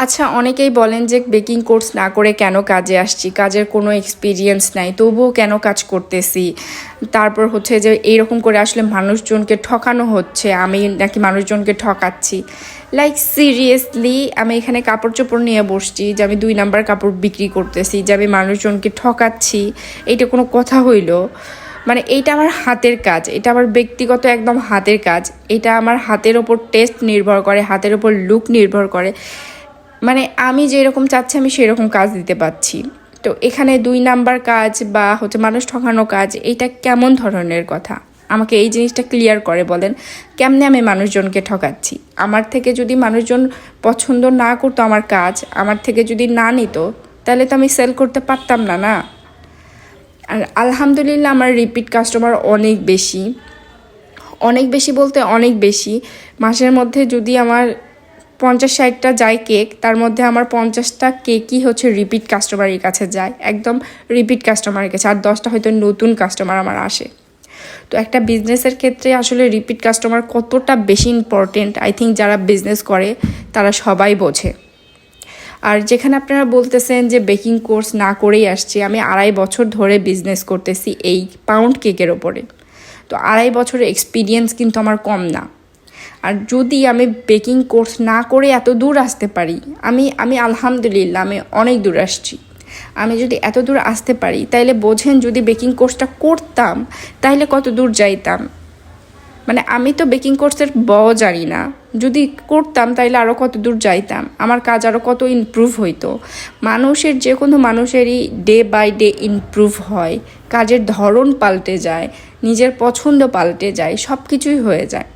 আচ্ছা, অনেকেই বলেন যে বেকিং কোর্স না করে কেন কাজে আসছি, কাজের কোনো এক্সপিরিয়েন্স নাই, তবুও কেন কাজ করতেছি। তারপর হচ্ছে যে এইরকম করে আসলে মানুষজনকে ঠকানো হচ্ছে, আমি নাকি মানুষজনকে ঠকাচ্ছি। লাইক সিরিয়াসলি আমি এখানে কাপড় চোপড় নিয়ে বসছি যে আমি 2 নাম্বার কাপড় বিক্রি করতেছি, যে আমি মানুষজনকে ঠকাচ্ছি, এইটা কোনো কথা হইল? মানে এইটা আমার হাতের কাজ, এটা আমার ব্যক্তিগত একদম হাতের কাজ। এটা আমার হাতের ওপর টেস্ট নির্ভর করে, হাতের ওপর লুক নির্ভর করে। মানে আমি যেরকম চাচ্ছি আমি সেরকম কাজ দিতে পারছি। তো এখানে 2 নাম্বার কাজ বা হচ্ছে মানুষ ঠকানো কাজ, এইটা কেমন ধরনের কথা? আমাকে এই জিনিসটা ক্লিয়ার করে বলেন, কেমনে আমি মানুষজনকে ঠকাচ্ছি? আমার থেকে যদি মানুষজন পছন্দ না করতো আমার কাজ, আমার থেকে যদি না নিত, তাহলে তো আমি সেল করতে পারতাম না, না? আর আলহামদুলিল্লাহ আমার রিপিট কাস্টমার অনেক বেশি। অনেক বেশি বলতে অনেক বেশি। মাসের মধ্যে যদি আমার 50-60টা যায় কেক, তার মধ্যে আমার 50টা কেকই হচ্ছে রিপিট কাস্টমারের কাছে যায়, একদম রিপিট কাস্টমারের কাছে। আর 10টা হয়তো নতুন কাস্টমার আমার আসে। তো একটা বিজনেসের ক্ষেত্রে আসলে রিপিট কাস্টমার কতটা বেশি ইম্পর্টেন্ট, আই থিঙ্ক যারা বিজনেস করে তারা সবাই বোঝে। আর যেখানে আপনারা বলতেছেন যে বেকিং কোর্স না করেই আসছি, আমি 2.5 বছর ধরে বিজনেস করতেছি এই পাউন্ড কেকের ওপরে। তো 2.5 বছরের এক্সপিরিয়েন্স কিন্তু আমার কম না। আর যদি আমি বেকিং কোর্স না করে এত দূর আসতে পারি, আমি আলহামদুলিল্লাহ আমি অনেক দূর আসছি। আমি যদি এত দূর আসতে পারি, তাইলে বোঝেন যদি বেকিং কোর্সটা করতাম তাইলে কত দূর যাইতাম। মানে আমি তো বেকিং কোর্সের জানি না, যদি করতাম তাইলে আরও কত দূর যাইতাম, আমার কাজ আরও কত ইমপ্রুভ হইতো। মানুষের যে কোনো মানুষেরই ডে বাই ডে ইমপ্রুভ হয়, কাজের ধরন পাল্টে যায়, নিজের পছন্দ পাল্টে যায়, সব কিছুই হয়ে যায়।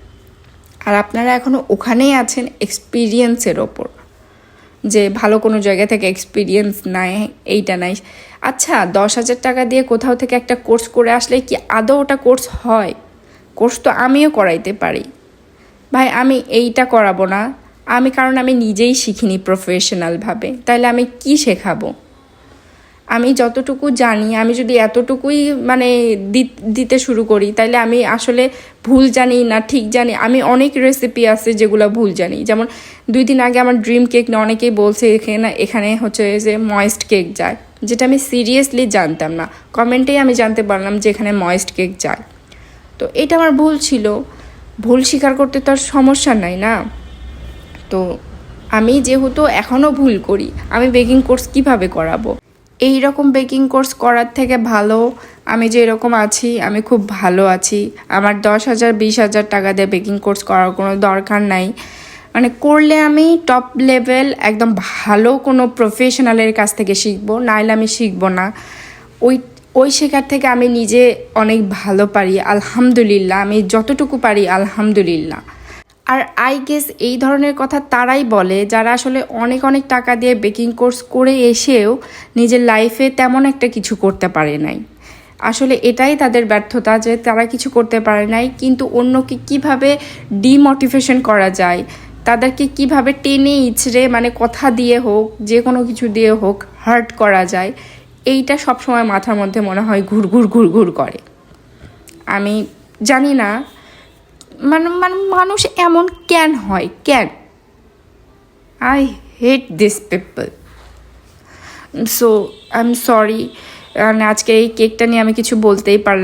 আর আপনারা এখনও ওখানেই আছেন এক্সপিরিয়েন্সের ওপর, যে ভালো কোনো জায়গা থেকে এক্সপিরিয়েন্স নাই, এইটা নাই। আচ্ছা, 10,000 টাকা দিয়ে কোথাও থেকে একটা কোর্স করে আসলে কি আদৌ ওটা কোর্স হয়? কোর্স তো আমিও করাইতে পারি ভাই, আমি এইটা করাবো না। কারণ আমি নিজেই শিখিনি প্রফেশনালভাবে, তাহলে আমি কি শেখাবো? আমি যতটুকু জানি, আমি যদি এতটুকুই মানে দিতে শুরু করি, তাইলে আমি আসলে ভুল জানি না ঠিক জানি। আমি অনেক রেসিপি আছে যেগুলো ভুল জানি। যেমন 2 দিন আগে আমার ড্রিম কেক না অনেকেই বলছে এখানে হচ্ছে যে ময়েস্ট কেক যায়, যেটা আমি সিরিয়াসলি জানতাম না। কমেন্টেই আমি জানতে পারলাম যে এখানে ময়েস্ট কেক যায়। তো এটা আমার ভুল ছিল। ভুল স্বীকার করতে তো আর সমস্যা নাই, না? তো আমি যেহেতু এখনও ভুল করি, আমি বেকিং কোর্স কিভাবে করাবো? এই রকম বেকিং কোর্স করার থেকে ভালো আমি যে এরকম আছি, আমি খুব ভালো আছি। আমার 10,000-20,000 টাকা দিয়ে বেকিং কোর্স করার কোনো দরকার নাই। মানে করলে আমি টপ লেভেল একদম ভালো কোনো প্রফেশনালের কাছ থেকে শিখবো, নাইলে আমি শিখবো না। ওই ওই শেখার থেকে আমি নিজে অনেক ভালো পারি আলহামদুলিল্লাহ, আমি যতটুকু পারি আলহামদুলিল্লাহ। আর আই গেস এই ধরনের কথা তারাই বলে যারা আসলে অনেক অনেক টাকা দিয়ে বেকিং কোর্স করে এসেও নিজের লাইফে তেমন একটা কিছু করতে পারে নাই। আসলে এটাই তাদের ব্যর্থতা, যে তারা কিছু করতে পারে নাই, কিন্তু অন্যকে কিভাবে ডিমোটিভেশন করা যায়, তাদেরকে কিভাবে টেনে ইচড়ে মানে কথা দিয়ে হোক, যে কোনো কিছু দিয়ে হোক হার্ট করা যায়, এইটা সবসময় মাথার মধ্যে মনে হয় ঘুরঘুর ঘুরঘুর করে। আমি জানি না মানুষ এমন কেন হয়, কেন? I hate this people. So I am sorry, আজকে এই কেকটা নিয়ে আমি কিছু বলতেই পারলাম